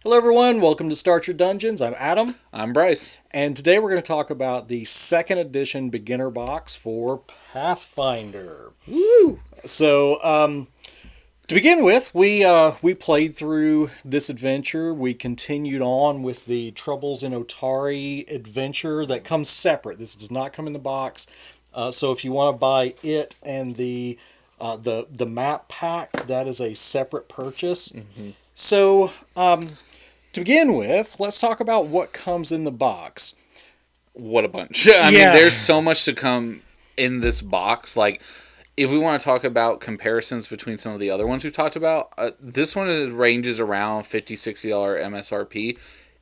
Hello, everyone. Welcome to Start Your Dungeons. I'm Adam, I'm Bryce. and today we're going to talk about the second edition beginner box for Pathfinder. Woo! So, to begin with, we played through this adventure. We continued on with the Troubles in Otari adventure that comes separate. This does not come in the box. So, if you want to buy it and the map pack, that is a separate purchase. So, to begin with, let's talk about what comes in the box. What a bunch. I mean, Yeah, there's so much to come in this box. Like, if we want to talk about comparisons between some of the other ones we've talked about, this one ranges around $50, $60 MSRP.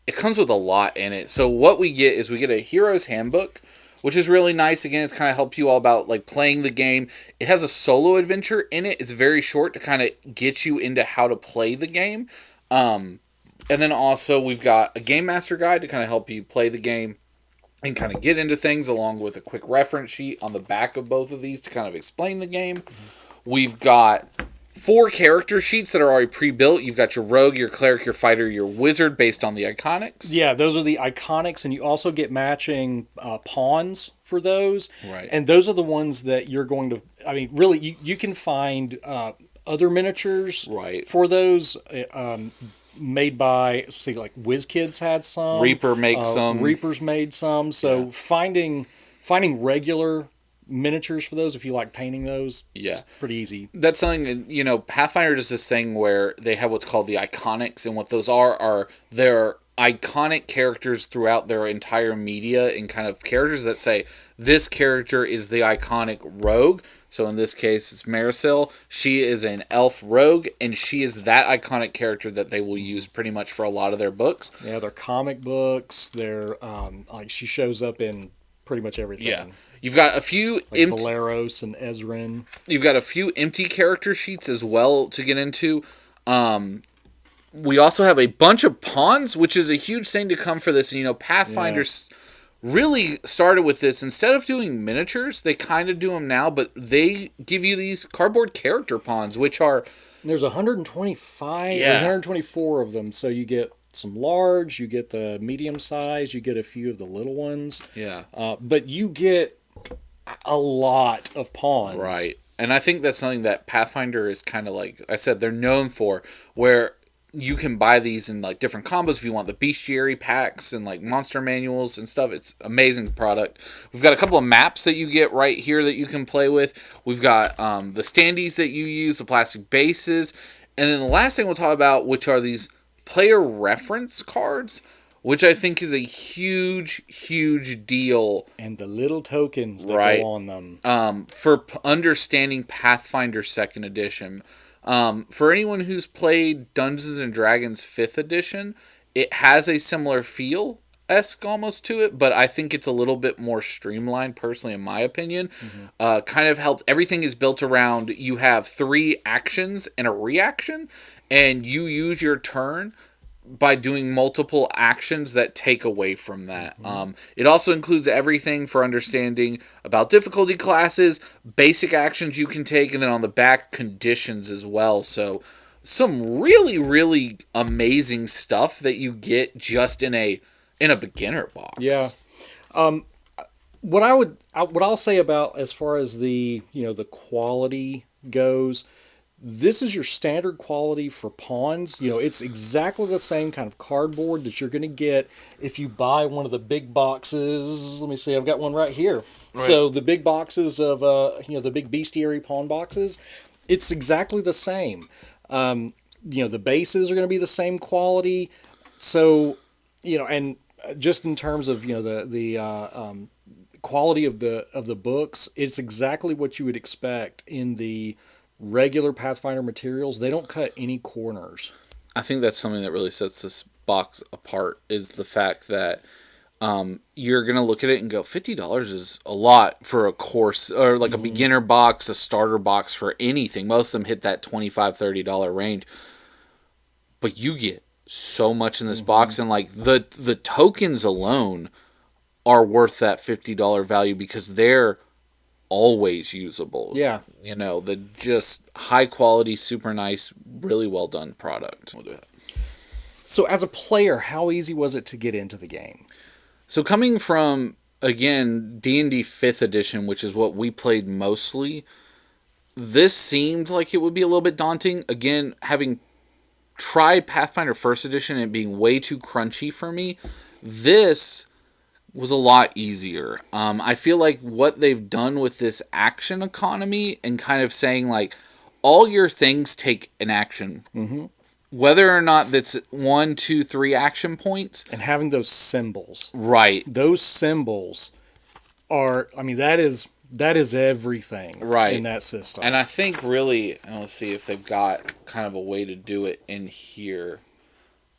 It comes with a lot in it. So, what we get is we get a Hero's Handbook, which is really nice. Again, it's kind of helps you all about like playing the game. It has a solo adventure in it. It's very short to kind of get you into how to play the game. Um, and then also we've got a Game Master Guide to kind of help you play the game and kind of get into things, along with a quick reference sheet on the back of both of these to kind of explain the game. We've got four character sheets that are already pre-built. You've got your rogue, your cleric, your fighter, your wizard based on the iconics. yeah, those are the iconics, and you also get matching pawns for those. Right. And those are the ones that you're going to. I mean, really, you can find other miniatures Right. for those. Made by, see, like WizKids had some. Reaper makes some. Reapers made some. So Yeah. finding regular miniatures for those, if you like painting those, Yeah. it's pretty easy. That's something, Pathfinder does this thing where they have what's called the iconics, and what those are their iconic characters throughout their entire media, and kind of characters that say this character is the iconic rogue. So in this case, it's Marisol. She is an elf rogue, and she is that iconic character that they will use pretty much for a lot of their books. Yeah, they're comic books. They're like she shows up in pretty much everything. Yeah. You've got a few Like Valeros and Ezrin. You've got a few empty character sheets as well to get into. We also have a bunch of pawns, which is a huge thing to come for this. And, Pathfinder really started with this. Instead of doing miniatures, they kind of do them now, but they give you these cardboard character pawns, which are... There's 125 or Yeah. 124 of them. So you get some large, you get the medium size, you get a few of the little ones. Yeah. But you get a lot of pawns. Right. And I think that's something that Pathfinder is kind of like I said, they're known for, where you can buy these in like different combos if you want the bestiary packs and like monster manuals and stuff. It's amazing product. We've got a couple of maps that you get right here that you can play with. We've got the standees that you use, the plastic bases, and then the last thing we'll talk about, which are these player reference cards, which I think is a huge, huge deal. And the little tokens that Right. go on them. For understanding Pathfinder Second Edition. For anyone who's played Dungeons and Dragons 5th Edition, it has a similar feel-esque almost to it, but I think it's a little bit more streamlined, personally, in my opinion. Kind of helped. Everything is built around, you have 3 actions and a reaction, and you use your turn by doing multiple actions that take away from that. It also includes everything for understanding about difficulty classes, basic actions you can take, and then on the back, conditions as well. So some really, really amazing stuff that you get just in a beginner box. Yeah. What I'll say about as far as the quality goes, this is your standard quality for pawns. It's exactly the same kind of cardboard that you're going to get if you buy one of the big boxes. Let me see, I've got one right here. Right. So the big boxes of the big bestiary pawn boxes, it's exactly the same. The bases are going to be the same quality. So, and just in terms of the quality of the books, it's exactly what you would expect in the regular Pathfinder materials. They don't cut any corners. I think that's something that really sets this box apart, is the fact that you're going to look at it and go, $50 is a lot for a course, or like a beginner box, a starter box for anything. Most of them hit that $25, $30 range. But you get so much in this box, and like the tokens alone are worth that $50 value because they're always usable. Yeah. The just high quality, super nice, really well done product. We'll do that. So as a player, how easy was it to get into the game? So coming from again D&D 5th edition, which is what we played mostly, this seemed like it would be a little bit daunting. Again, having tried Pathfinder First Edition and it being way too crunchy for me, this was a lot easier. I feel like what they've done with this action economy and kind of saying like all your things take an action, whether or not that's 1, 2, 3 action points, And having those symbols. right? Those symbols are, I mean, that is everything Right. in that system. And I think really, let's see if they've got kind of a way to do it in here.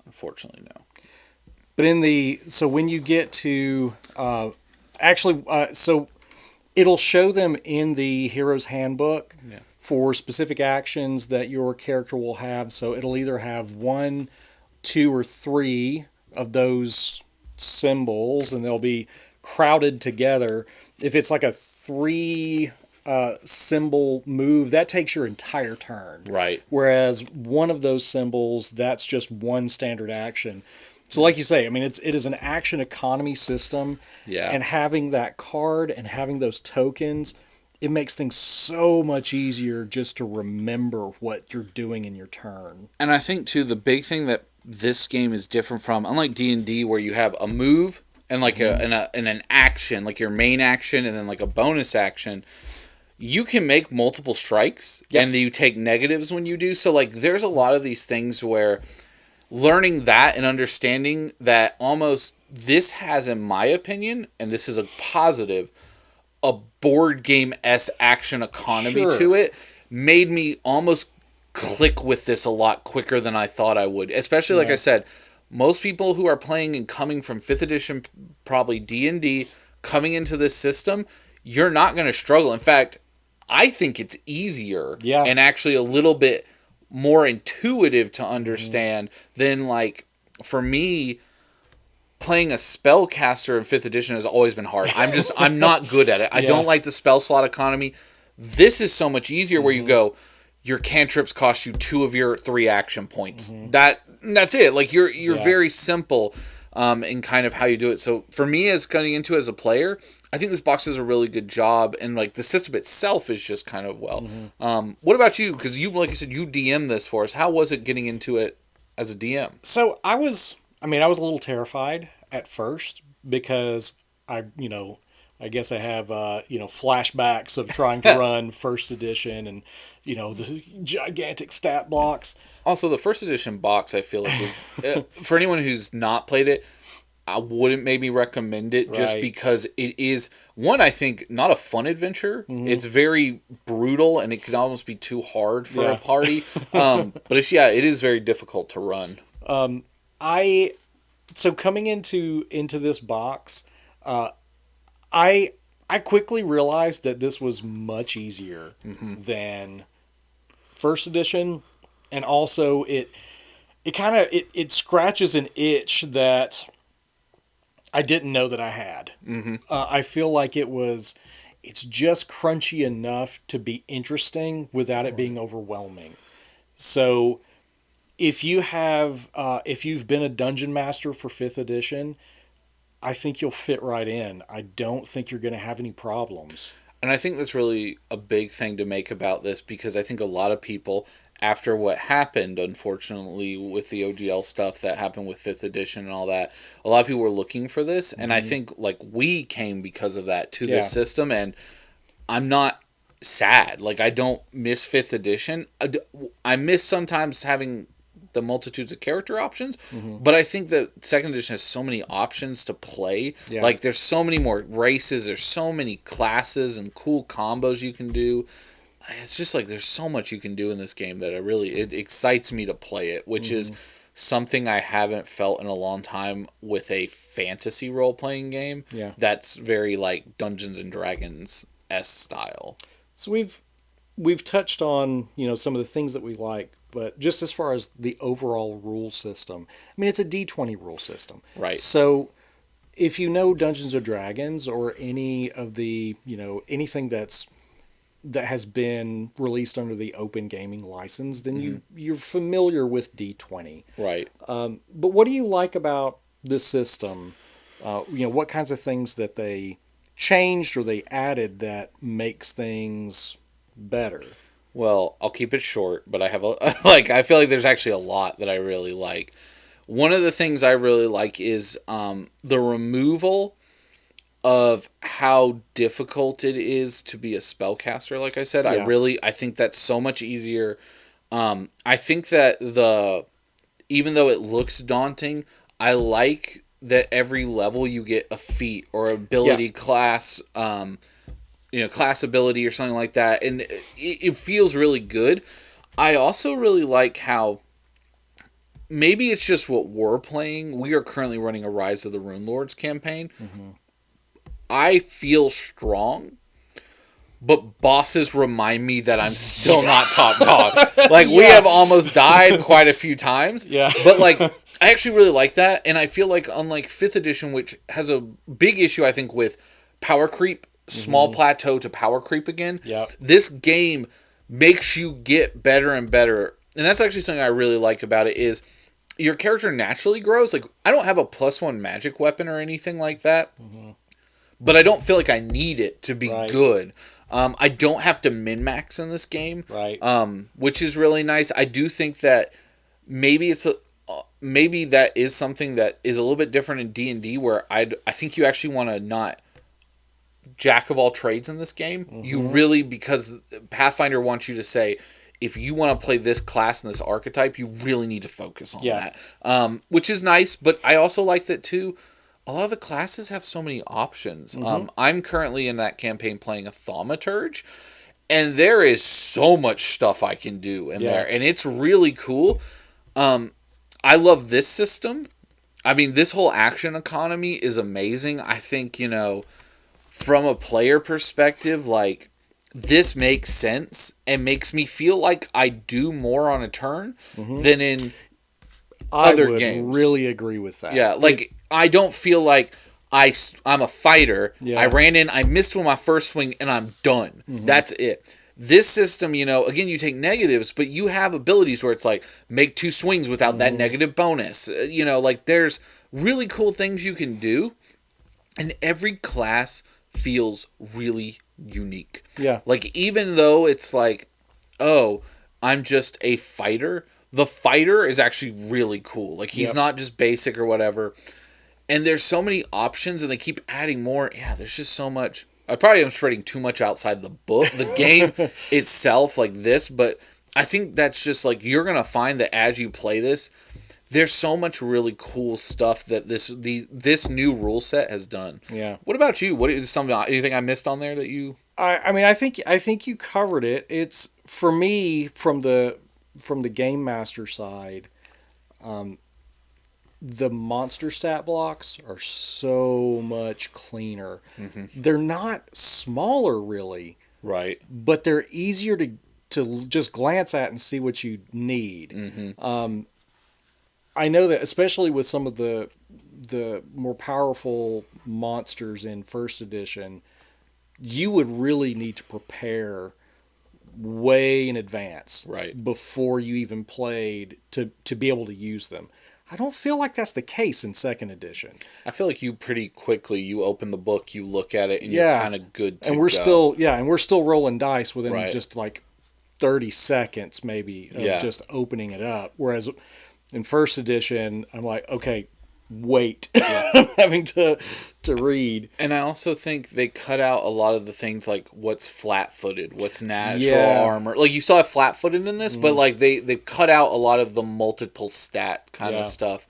Unfortunately, no. But so when you get to, so it'll show them in the Hero's Handbook Yeah. for specific actions that your character will have. So it'll either have 1, 2, or 3 of those symbols, and they'll be crowded together. If it's like a 3 symbol move, that takes your entire turn. Right. Whereas one of those symbols, that's just one standard action. So, like you say, I mean, it is an action economy system. Yeah. And having that card and having those tokens, it makes things so much easier just to remember what you're doing in your turn. And I think too the big thing that this game is different from, unlike D&D where you have a move and like an action, like your main action and then like a bonus action, you can make multiple strikes and you take negatives when you do. So like there's a lot of these things where learning that and understanding that almost this has, in my opinion, and this is a positive, a board game-esque action economy to it, made me almost click with this a lot quicker than I thought I would. Especially, like I said, most people who are playing and coming from 5th edition, probably D&D, coming into this system, you're not going to struggle. In fact, I think it's easier and actually a little bit more intuitive to understand than, like, for me, playing a spellcaster in 5th edition has always been hard. I'm not good at it. I don't like the spell slot economy. This is so much easier where you go, your cantrips cost you 2 of your 3 action points. That's it. Like you're very simple in kind of how you do it. So for me, as getting into it as a player, I think this box does a really good job, and like the system itself is just kind of well. What about you? Because you, like you said, you DM this for us. How was it getting into it as a DM? So I was a little terrified at first because I guess I have, flashbacks of trying to run first edition and, the gigantic stat blocks. Also, the first edition box, I feel like is for anyone who's not played it, I wouldn't maybe recommend it just because it is, one, I think, not a fun adventure. It's very brutal and it could almost be too hard for a party. But it is very difficult to run. So coming into this box, I quickly realized that this was much easier than first edition, and also it scratches an itch that I didn't know that I had. I feel like it's just crunchy enough to be interesting without it being overwhelming. So if you've been a dungeon master for 5th edition, I think you'll fit right in. I don't think you're going to have any problems. And I think that's really a big thing to make about this, because I think a lot of people, after what happened, unfortunately, with the OGL stuff that happened with 5th edition and all that, a lot of people were looking for this. And I think like we came because of that to this system. And I'm not sad. Like, I don't miss 5th edition. I miss sometimes having the multitudes of character options, but I think that 2nd edition has so many options to play. Like, there's so many more races, there's so many classes and cool combos you can do. It's just like there's so much you can do in this game that it excites me to play it, which is something I haven't felt in a long time with a fantasy role-playing game that's very like Dungeons and Dragons-esque style. So we've touched on, some of the things that we like, but just as far as the overall rule system, I mean, it's a D20 rule system. Right. So if you know Dungeons or Dragons or any of the, anything that's that has been released under the Open Gaming license, then Mm-hmm. you're familiar with D20. Right. But what do you like about this system? What kinds of things that they changed or they added that makes things better? Well, I'll keep it short, but I have a like I feel like there's actually a lot that I really like. One of the things I really like is the removal of how difficult it is to be a spellcaster. Like I said, Yeah. I think that's so much easier. I think that even though it looks daunting, I like that every level you get a feat or ability Yeah. class, class ability or something like that, and it feels really good. I also really like how maybe it's just what we're playing. We are currently running a Rise of the Rune Lords campaign. Mm-hmm. I feel strong, but bosses remind me that I'm still not top dog. Like, we have almost died quite a few times. Yeah. But, like, I actually really like that. And I feel like, unlike 5th edition, which has a big issue, I think, with power creep, small plateau to power creep again, Yep. this game makes you get better and better. And that's actually something I really like about it is your character naturally grows. Like, I don't have a +1 magic weapon or anything like that. But I don't feel like I need it to be good. I don't have to min-max in this game, Right. Which is really nice. I do think that maybe maybe that is something that is a little bit different in D&D, where I think you actually want to not jack of all trades in this game. You really, because Pathfinder wants you to say, if you want to play this class and this archetype, you really need to focus on that, which is nice. But I also like that too. A lot of the classes have so many options. I'm currently in that campaign playing a thaumaturge, and there is so much stuff I can do in there, and it's really cool. I love this system. I mean, this whole action economy is amazing. I think, from a player perspective, like, this makes sense and makes me feel like I do more on a turn than in other games. I would really agree with that. Yeah, like, I don't feel like I'm a fighter. Yeah. I ran in, I missed with my first swing, and I'm done. That's it. This system, again, you take negatives, but you have abilities where it's like, make 2 swings without that negative bonus. Like, there's really cool things you can do, and every class feels really unique. Yeah. Like, even though it's like, oh, I'm just a fighter, the fighter is actually really cool. Like, he's not just basic or whatever. And there's so many options, and they keep adding more. Yeah, there's just so much. I probably am spreading too much outside the book, the game itself, like this. But I think that's just like, you're gonna find that as you play this, there's so much really cool stuff that this new rule set has done. Yeah. What about you? Anything I missed on there that you? I mean, I think you covered it. It's, for me, from the game master side. The monster stat blocks are so much cleaner. They're not smaller, really, Right. but they're easier to just glance at and see what you need. I know that, especially with some of the more powerful monsters in first edition, you would really need to prepare way in advance, Right, before you even played, to be able to use them. I don't feel like that's the case in second edition. I feel like you pretty quickly, you open the book, you look at it, and you're kind of good to and we're go. still rolling dice within Right. just like 30 seconds maybe of just opening it up. Whereas in first edition, I'm like, okay, wait. I'm having to read. And I also think they cut out a lot of the things like what's flat-footed, what's natural armor. Like, you still have flat-footed in this, but like they cut out a lot of the multiple stat kind of stuff.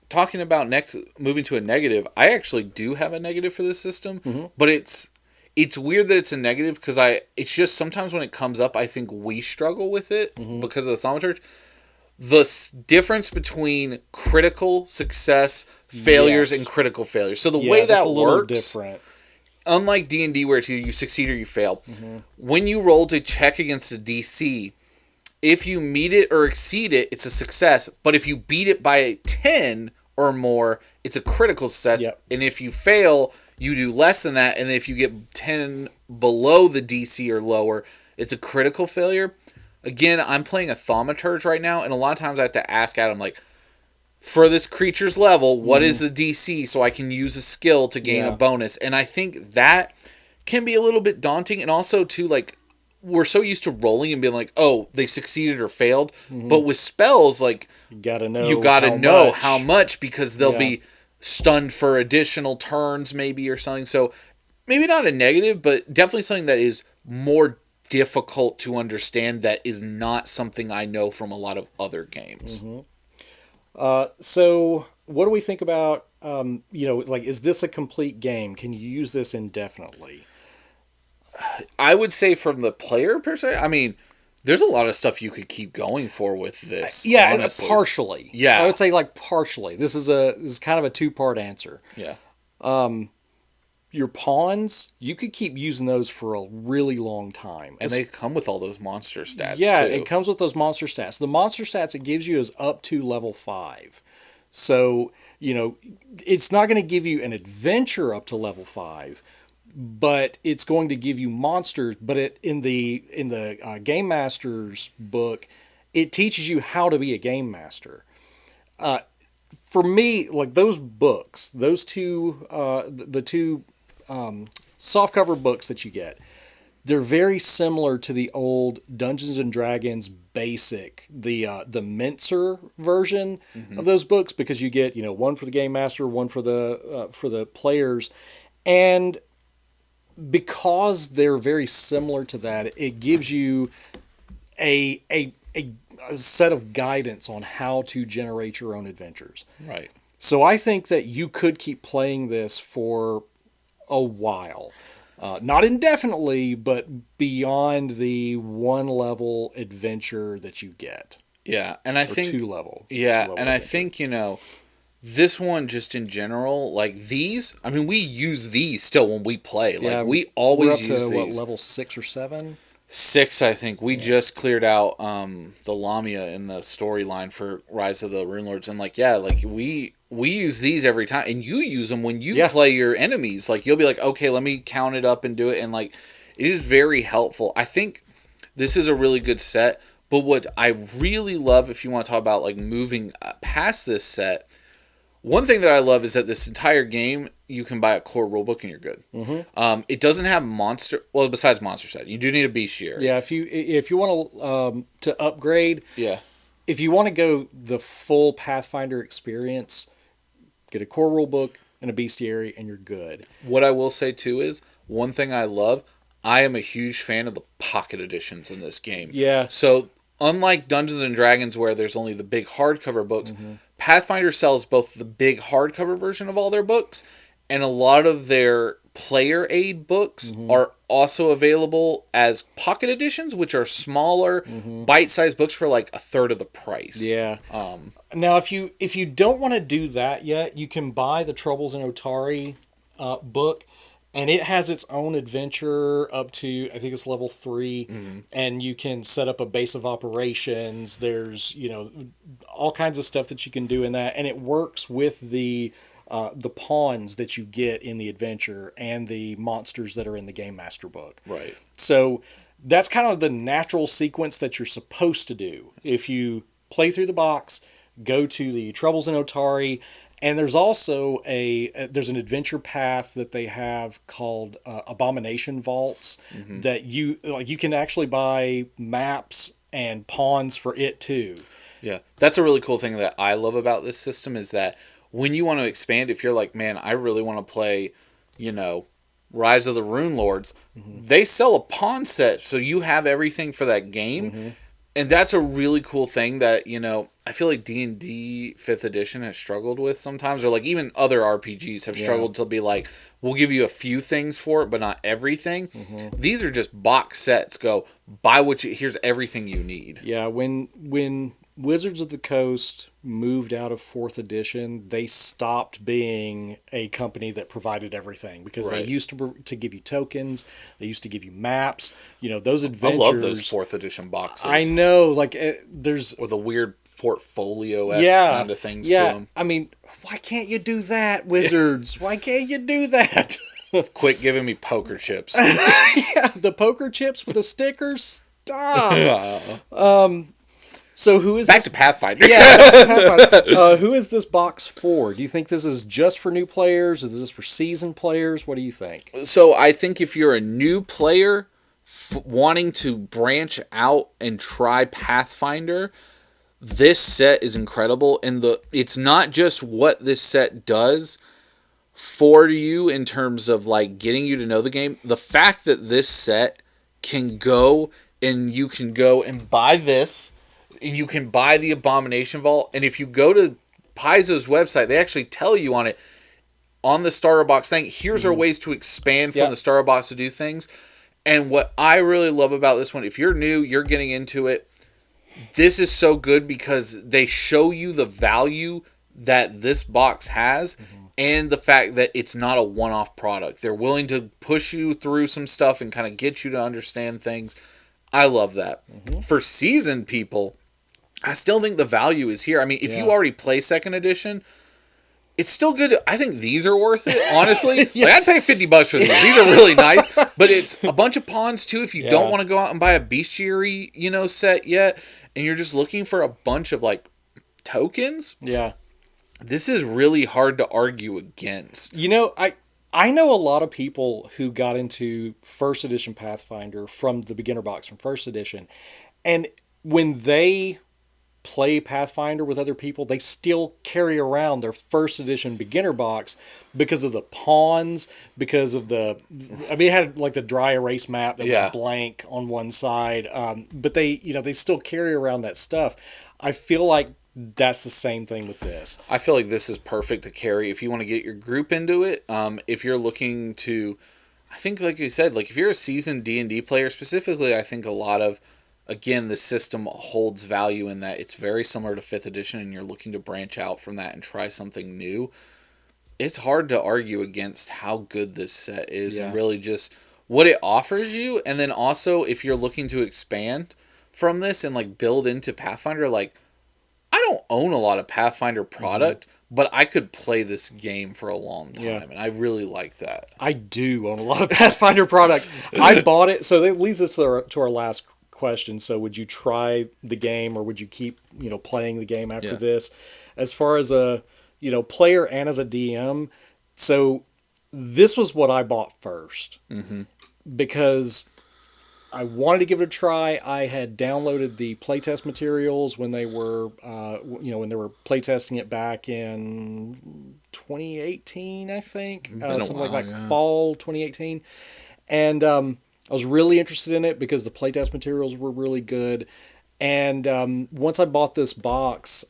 Talking about moving to a negative, I actually do have a negative for this system, but it's weird that it's a negative because it's just sometimes when it comes up, I think we struggle with it because of the thaumaturge. The difference between critical success failures and critical failures. So the way that works, different. Unlike D&D where it's either you succeed or you fail, when you roll to check against a DC, if you meet it or exceed it, it's a success. But if you beat it by 10 or more, it's a critical success. Yep. And if you fail, You do less than that, and if you get 10 below the DC or lower, it's a critical failure. Again, I'm playing a Thaumaturge right now, and a lot of times I have to ask Adam, like, for this creature's level, what is the DC so I can use a skill to gain a bonus? And I think that can be a little bit daunting, and also, too, like, we're so used to rolling and being like, oh, they succeeded or failed. But with spells, like, You gotta know. how much because they'll be stunned for additional turns, maybe, or something. So maybe not a negative, but definitely something that is more difficult to understand. That is not something I know from a lot of other games. So, what do we think about? Like, is this a complete game? Can you use this indefinitely? I would say from the player per se, I mean, there's a lot of stuff you could keep going for with this. Yeah, honestly. partially. Yeah, I would say like partially. This is kind of a two-part answer. Yeah. Your pawns, you could keep using those for a really long time. And they come with all those monster stats, yeah, too. it comes with those monster stats. The monster stats it gives you is up to level 5. So, it's not going to give you an adventure up to level 5, but it's going to give you monsters. But in the Game Master's book, it teaches you how to be a Game Master. For me, like those books, those two, the two softcover books that you get, they're very similar to the old Dungeons and Dragons basic, the Mincer version of those books, because you get one for the Game Master, one for the players, and because they're very similar to that, it gives you a set of guidance on how to generate your own adventures. Right. So I think that you could keep playing this for a while. Not indefinitely, but beyond the one level adventure that you get. Yeah, and I think two level. Yeah, two-level and I adventure. think this one just in general, like these. I mean, we use these still when we play. Like we always we're up use to these. what, level 6 or 7? 6, I think. We just cleared out the Lamia in the storyline for Rise of the Runelords, and we use these every time, and you use them when you play your enemies. Like you'll be like, okay, let me count it up and do it, and like it is very helpful. I think this is a really good set. But what I really love, if you want to talk about like moving past this set, one thing that I love is that this entire game, you can buy a core rulebook and you're good. It doesn't have besides monster set, you do need a bestiary. Yeah, if you want to upgrade, if you want to go the full Pathfinder experience, get a core rulebook and a bestiary, and you're good. What I will say too is one thing I love. I am a huge fan of the pocket editions in this game. Yeah. So unlike Dungeons and Dragons, where there's only the big hardcover books, Pathfinder sells both the big hardcover version of all their books, and a lot of their player aid books are also available as pocket editions, which are smaller, bite-sized books for like a third of the price. Yeah. Now, if you don't want to do that yet, you can buy the Troubles in Otari book. And it has its own adventure up to, I think it's level 3, and you can set up a base of operations. There's, all kinds of stuff that you can do in that, and it works with the pawns that you get in the adventure and the monsters that are in the Game Master book. Right. So that's kind of the natural sequence that you're supposed to do. If you play through the box, go to the Troubles in Otari. And there's also there's an adventure path that they have called Abomination Vaults that you can actually buy maps and pawns for it too. Yeah, that's a really cool thing that I love about this system is that when you want to expand, if you're like, man, I really want to play, Rise of the Runelords, they sell a pawn set, so you have everything for that game. And that's a really cool thing that, I feel like D&D 5th edition has struggled with sometimes, or like even other RPGs have struggled to be like, we'll give you a few things for it, but not everything. These are just box sets. Go buy here's everything you need. Yeah, when Wizards of the Coast moved out of 4th edition, they stopped being a company that provided everything because they used to give you tokens, they used to give you maps, those adventures. I love those 4th edition boxes. I know, like there's with a weird portfolio kind of things to them. I mean, why can't you do that, Wizards? Why can't you do that? Quit giving me poker chips. Yeah, the poker chips with the stickers. Stop. So who is Back this? to Pathfinder. Yeah, Pathfinder. Who is this box for? Do you think this is just for new players? Is this for seasoned players? What do you think? So I think if you're a new player wanting to branch out and try Pathfinder, this set is incredible. And it's not just what this set does for you in terms of like getting you to know the game. The fact that this set can go and you can go and buy this, and you can buy the Abomination Vault, and if you go to Paizo's website, they actually tell you on it, on the starter box thing, here's our ways to expand from the starter box to do things. And what I really love about this one, if you're new, you're getting into it, this is so good because they show you the value that this box has and the fact that it's not a one-off product. They're willing to push you through some stuff and kind of get you to understand things. I love that. For seasoned people, I still think the value is here. I mean, if you already play second edition, it's still good. I think these are worth it, honestly. Like, I'd pay $50 for these. These are really nice. But it's a bunch of pawns, too, if you don't want to go out and buy a bestiary, set yet, and you're just looking for a bunch of, like, tokens. Yeah. This is really hard to argue against. I know a lot of people who got into first edition Pathfinder from the beginner box from first edition. And when they play Pathfinder with other people, they still carry around their first edition beginner box because of the pawns, because of it had like the dry erase map that was blank on one side. But they still carry around that stuff. I feel like that's the same thing with this. I feel like this is perfect to carry if you want to get your group into it. If you're looking to, I think like you said, like if you're a seasoned D&D player specifically, I think a lot of, again, the system holds value in that it's very similar to 5th edition and you're looking to branch out from that and try something new. It's hard to argue against how good this set is and really just what it offers you. And then also if you're looking to expand from this and like build into Pathfinder, like I don't own a lot of Pathfinder product, but I could play this game for a long time, and I really like that. I do own a lot of Pathfinder product. I bought it, so that leads us to our last question. So would you try the game, or would you keep playing the game after this? As far as a player and as a DM, so this was what I bought first because I wanted to give it a try. I had downloaded the playtest materials when they were, when they were playtesting it back in 2018, I think, something like fall 2018, and I was really interested in it because the playtest materials were really good. And once I bought this box,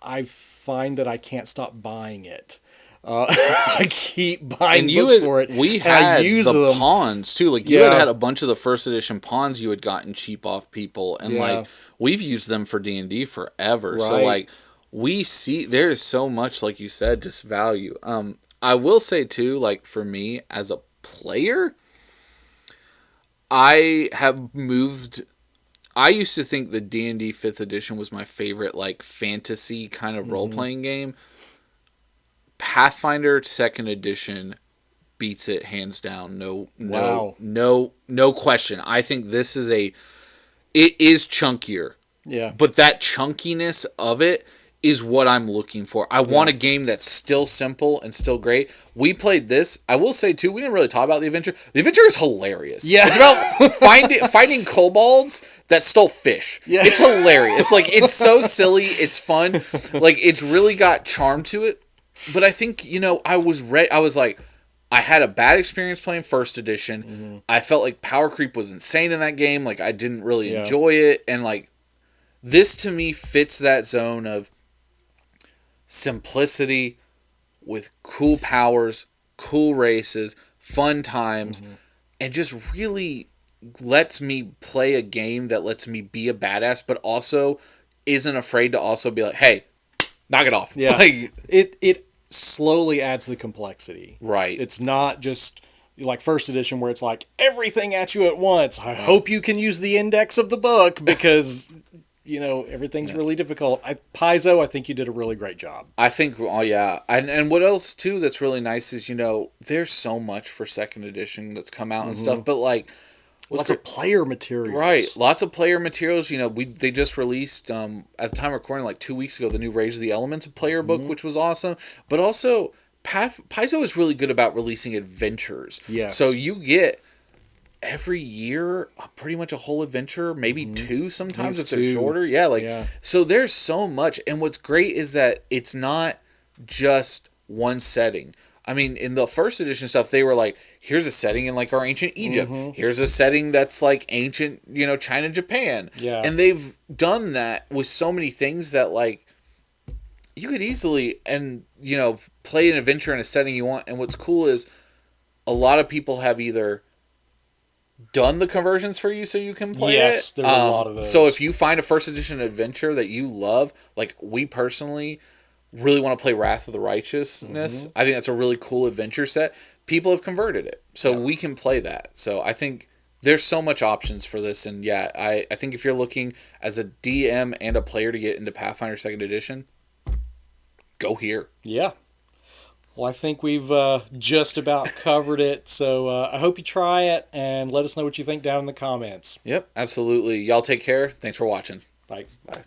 I find that I can't stop buying it. I keep buying books for it. We had the pawns too. Like you had a bunch of the first edition pawns you had gotten cheap off people, and like we've used them for D&D forever. Right. So like we see there is so much, like you said, just value. I will say too, like for me as a player, I have moved. I used to think the D&D 5th edition was my favorite, like fantasy kind of role playing game. Pathfinder 2nd edition beats it hands down. No question. I think this is it is chunkier. Yeah. But that chunkiness of it is what I'm looking for. I want a game that's still simple and still great. We played this. I will say too, we didn't really talk about the adventure. The adventure is hilarious. Yeah. It's about finding kobolds that stole fish. Yeah. It's hilarious. Like it's so silly, it's fun. Like it's really got charm to it. But I think, I was ready. I was like, I had a bad experience playing first edition. I felt like power creep was insane in that game. Like I didn't really enjoy it. And like this to me fits that zone of simplicity with cool powers, cool races, fun times, and just really lets me play a game that lets me be a badass, but also isn't afraid to also be like, hey, knock it off. Yeah. Like, it slowly adds the complexity. Right. It's not just like first edition where it's like everything at you at once. I hope you can use the index of the book because everything's really difficult. Paizo, I think you did a really great job. I think, oh yeah, and what else too that's really nice is there's so much for second edition that's come out and stuff, but like Lots of player materials. right, lots of player materials. They just released at the time of recording like 2 weeks ago the new Rage of the Elements player book, which was awesome, but also Paizo is really good about releasing adventures. Yes. So you get every year pretty much a whole adventure, maybe two sometimes if they're shorter. Yeah, so there's so much, and what's great is that it's not just one setting. I mean, in the first edition stuff, they were like, here's a setting in like our ancient Egypt. Here's a setting that's like ancient, China, Japan. Yeah. And they've done that with so many things that like you could easily play an adventure in a setting you want. And what's cool is a lot of people have either done the conversions for you so you can play it. Yes, there are a lot of those. So if you find a first edition adventure that you love, like we personally really want to play Wrath of the Righteousness, I think that's a really cool adventure set. People have converted it, so we can play that. So I think there's so much options for this, and yeah, I think if you're looking as a DM and a player to get into Pathfinder 2nd Edition, go here. Yeah. Well, I think we've just about covered it, so I hope you try it, and let us know what you think down in the comments. Yep, absolutely. Y'all take care. Thanks for watching. Bye. Bye.